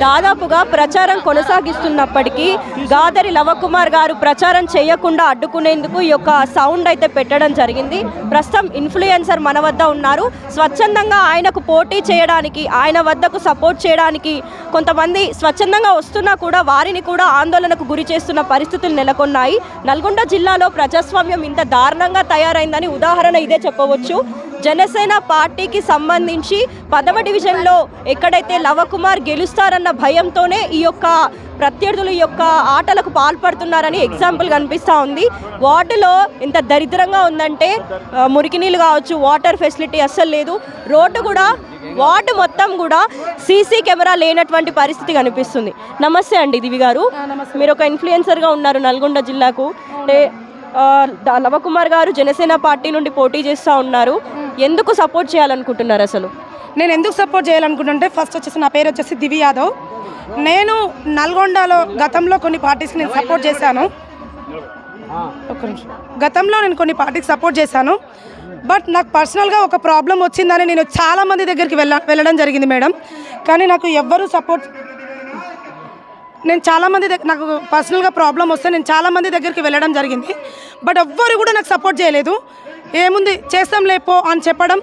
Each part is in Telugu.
దాదాపుగా ప్రచారం కొనసాగిస్తున్నప్పటికీ గాదరి లవకుమార్ గారు ప్రచారం చేయకుండా అడ్డుకునేందుకు ఈ యొక్క సౌండ్ అయితే పెట్టడం జరిగింది. ప్రస్తుతం ఇన్ఫ్లుయెన్సర్ మన వద్ద ఉన్నారు. స్వచ్ఛందంగా ఆయనకు పోటీ చేయడానికి, ఆయన వద్దకు సపోర్ట్ చేయడానికి కొంతమంది స్వచ్ఛందంగా వస్తున్నా కూడా వారిని కూడా ఆందోళనకు గురి చేస్తున్న పరిస్థితులు నెలకొన్నాయి. నల్గొండ జిల్లాలో ప్రజాస్వామ్యం ఇంత దారుణంగా తయారైందని ఉదాహరణ ఇదే చెప్పవచ్చు. జనసేన పార్టీకి సంబంధించి 10వ డివిజన్లో ఎక్కడైతే లవకుమార్ గెలుస్తారన్న భయంతోనే ఈ యొక్క ప్రత్యర్థులు ఈ యొక్క ఆటలకు పాల్పడుతున్నారని ఎగ్జాంపుల్ కనిపిస్తూ ఉంది. వార్డులో ఇంత దరిద్రంగా ఉందంటే మురికి నీళ్ళు కావచ్చు, వాటర్ ఫెసిలిటీ అస్సలు లేదు. రోడ్డు కూడా, వార్డు మొత్తం కూడా సీసీ కెమెరా లేనటువంటి పరిస్థితి కనిపిస్తుంది. నమస్తే అండి దివి గారు, మీరు ఒక ఇన్ఫ్లుయెన్సర్గా ఉన్నారు నల్గొండ జిల్లాకు. అంటే లవకుమార్ గారు జనసేన పార్టీ నుండి పోటీ చేస్తూ ఉన్నారు. ఎందుకు సపోర్ట్ చేయాలనుకుంటున్నారు? అసలు నేను ఎందుకు సపోర్ట్ చేయాలనుకుంటుంటే ఫస్ట్ వచ్చేసి నా పేరు వచ్చేసి దివి యాదవ్. నల్గొండలో గతంలో కొన్ని పార్టీస్కి నేను సపోర్ట్ చేశాను. గతంలో నేను కొన్ని పార్టీకి సపోర్ట్ చేశాను. బట్ నాకు పర్సనల్గా ఒక ప్రాబ్లం వచ్చిందని నేను చాలామంది దగ్గరికి వెళ్ళడం జరిగింది మేడం. కానీ నాకు ఎవ్వరూ సపోర్ట్, నేను చాలామంది నాకు పర్సనల్గా ప్రాబ్లం వస్తే నేను చాలామంది దగ్గరికి వెళ్ళడం జరిగింది. బట్ ఎవ్వరు కూడా నాకు సపోర్ట్ చేయలేదు. ఏముంది చేస్తాం లేపో అని చెప్పడం,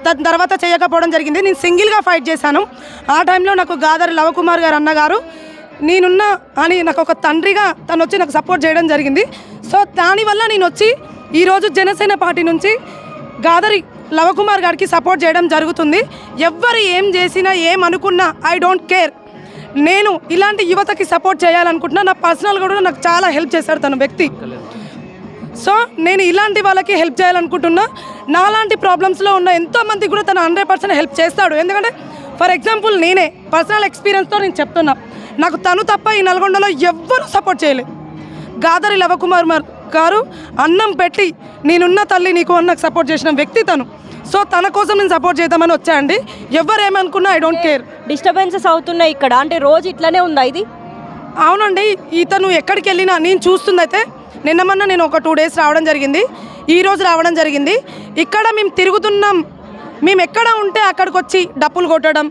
దాని తర్వాత చేయకపోవడం జరిగింది. నేను సింగిల్గా ఫైట్ చేశాను. ఆ టైంలో నాకు గాదరి లవకుమార్ గారు అన్నగారు నేనున్నా అని నాకు ఒక తండ్రిగా తను వచ్చి నాకు సపోర్ట్ చేయడం జరిగింది. సో దానివల్ల నేను వచ్చి ఈరోజు జనసేన పార్టీ నుంచి గాదరి లవకుమార్ గారికి సపోర్ట్ చేయడం జరుగుతుంది. ఎవ్వరు ఏం చేసినా ఏమనుకున్నా ఐ డోంట్ కేర్. నేను ఇలాంటి యువతకి సపోర్ట్ చేయాలనుకుంటున్నా. నా పర్సనల్గా కూడా నాకు చాలా హెల్ప్ చేశాడు తన వ్యక్తి. సో నేను ఇలాంటి వాళ్ళకి హెల్ప్ చేయాలనుకుంటున్నా. నాలాంటి ప్రాబ్లమ్స్లో ఉన్న ఎంతోమందికి కూడా తను 100% హెల్ప్ చేస్తాడు. ఎందుకంటే ఫర్ ఎగ్జాంపుల్ నేనే పర్సనల్ ఎక్స్పీరియన్స్తో నేను చెప్తున్నా, నాకు తను తప్ప ఈ నల్గొండలో ఎవ్వరూ సపోర్ట్ చేయలేదు. గాదరి లవకుమార్ గారు అన్నం పెట్టి నేనున్న తల్లి నీకు అన్నకు సపోర్ట్ చేసిన వ్యక్తి తను. సో తన కోసం నేను సపోర్ట్ చేద్దామని వచ్చాయండి. ఎవరేమనుకున్నా ఐ డోంట్ కేర్. డిస్టర్బెన్సెస్ అవుతున్నాయి ఇక్కడ, అంటే రోజు ఇట్లనే ఉందా ఇది? అవునండి, ఇతను ఎక్కడికి వెళ్ళినా నేను చూస్తుందైతే నిన్నమన్నా నేను ఒక 2 days రావడం జరిగింది, ఈరోజు రావడం జరిగింది. ఇక్కడ మేము తిరుగుతున్నాం, మేము ఎక్కడ ఉంటే అక్కడికి వచ్చి డప్పులు కొట్టడం,